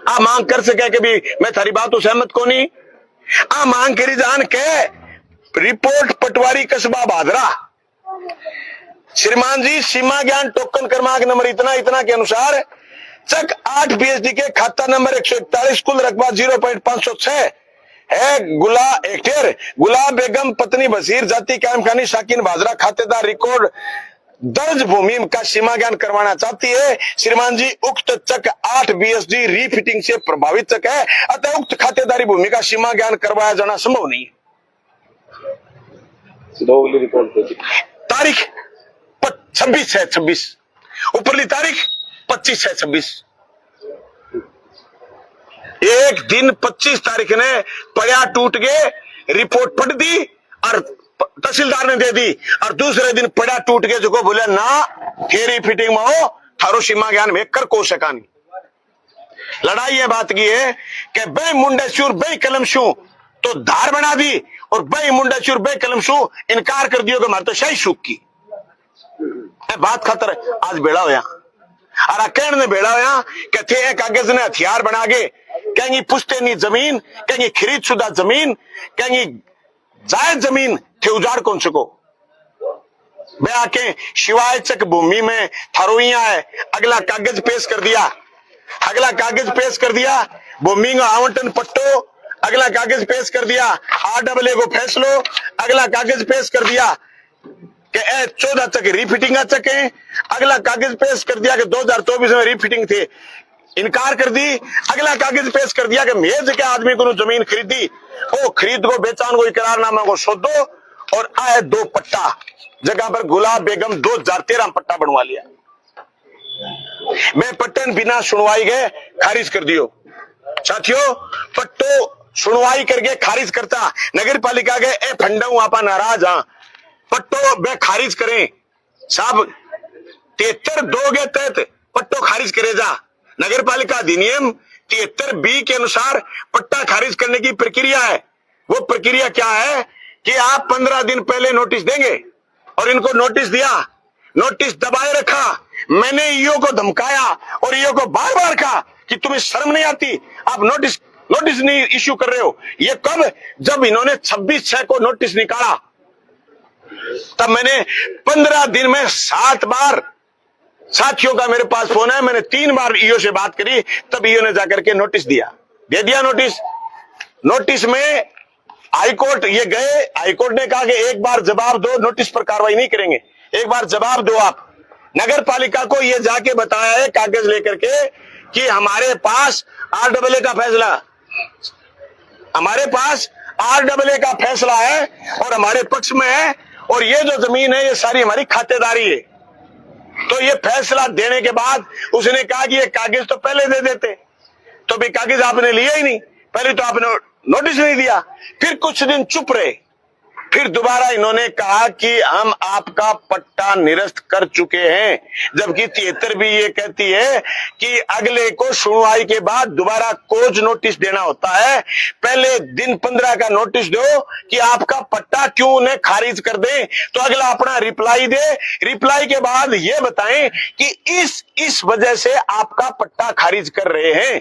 आ मांग कर सके कि भी मैं थारी बात तो सहमत को नहीं। आ मांग करी जान के रिपोर्ट पटवारी कस्बा भादरा श्रीमान जी सीमा ज्ञान टोकन क्रमांक नंबर इतना इतना के अनुसार चक 8 बीएसडी के खाता नंबर 141 कुल रकबा 0.506 है गुला हेक्टेयर गुलाब बेगम पत्नी बशीर जाति कायम खानी शाकिन भाजरा खातेदार रिकॉर्ड दर्ज भूमि का सीमा ज्ञान करवाना चाहती है। श्रीमान जी उक्त चक 8 बीएसडी रीफिटिंग से प्रभावित चक है, अतः उक्त खातेदारी भूमि का सीमा ज्ञान करवाया जाना संभव नहीं है। तारीख 26/6/26 ऊपरली तारीख 25/6/26 एक दिन 25 तारीख ने पड़ा टूट गए रिपोर्ट पढ़ दी और तहसीलदार ने दे दी और दूसरे दिन पड़ा टूट गए जो को बोले ना फेरी फिटिंग में हो थारो सीमा ज्ञान में कर को सकानी। लड़ाई ये बात की है कि बे मुंडेश्वर बे कलमशू तो धार बना दी और बे मुंडेश्वर बे कलमशू इनकार कर दियो कि हमारे तो शाही सूख की बात खतर आज बेड़ा होया और अकेण ने बेड़ा होया कहते हैं कागज ने हथियार बना के कहेंगी पुश्तैनी जमीन कहेंगी खरीद शुदा जमीन कहेंगी जायज जमीन थे उजाड़ कौन सको मैं आके शिवाय चक भूमि में थरोइया है अगला कागज पेश कर दिया भूमि का आवंटन पट्टो अगला कागज पेश कर दिया RAA को फैसलो अगला कागज पेश कर दिया कि 14 तक रीफिटिंग चक है अगला कागज पेश कर दिया कि 2024 में रीफिटिंग थे इनकार कर दी। अगला कागज पेश कर दिया कि मेज के आदमी को जमीन खरीदी वो खरीद को बेचान को इकरारनामा को सोधो और आए 2 पट्टा जगह पर गुलाब बेगम 2013 पट्टा बनवा लिया। मैं पट्टन बिना सुनवाई गए खारिज कर दियो। साथियों पट्टो सुनवाई करके खारिज करता नगर पालिका के ए फंडा आपा नाराज हाँ पट्टो बे खारिज करें साहब 73(2) के तहत पट्टो खारिज करे जा। नगर पालिका अधिनियम 73(b) के अनुसार पट्टा खारिज करने की प्रक्रिया है। वो प्रक्रिया क्या है कि आप 15 दिन पहले नोटिस देंगे और इनको नोटिस दिया नोटिस दबाए रखा मैंने ईओ को धमकाया और ईओ को बार बार कहा कि तुम्हें शर्म नहीं आती आप नोटिस नहीं इश्यू कर रहे हो। ये कब जब इन्होंने 26/6 को नोटिस निकाला तब मैंने 15 दिन में 7 बार साथियों का मेरे पास फोन है मैंने 3 बार ईओ से बात करी तब ईओ ने जाकर के नोटिस दे दिया नोटिस में हाईकोर्ट ये गए हाईकोर्ट ने कहा कि एक बार जवाब दो नोटिस पर कार्रवाई नहीं करेंगे एक बार जवाब दो आप। नगर पालिका को ये जाके बताया है कागज लेकर के कि हमारे पास RAA का फैसला है और हमारे पक्ष में है और ये जो जमीन है ये सारी हमारी खातेदारी है। तो ये फैसला देने के बाद उसने कहा कि ये कागज तो पहले दे देते तो भी कागज आपने लिया ही नहीं पहले तो आपने नोटिस नहीं दिया। फिर कुछ दिन चुप रहे फिर दोबारा इन्होंने कहा कि हम आपका पट्टा निरस्त कर चुके हैं जबकि 73 भी ये कहती है कि अगले को सुनवाई के बाद दोबारा कोज नोटिस देना होता है। पहले दिन 15 का नोटिस दो कि आपका पट्टा क्यों उन्हें खारिज कर दे तो अगला अपना रिप्लाई दे रिप्लाई के बाद ये बताएं कि इस वजह से आपका पट्टा खारिज कर रहे हैं।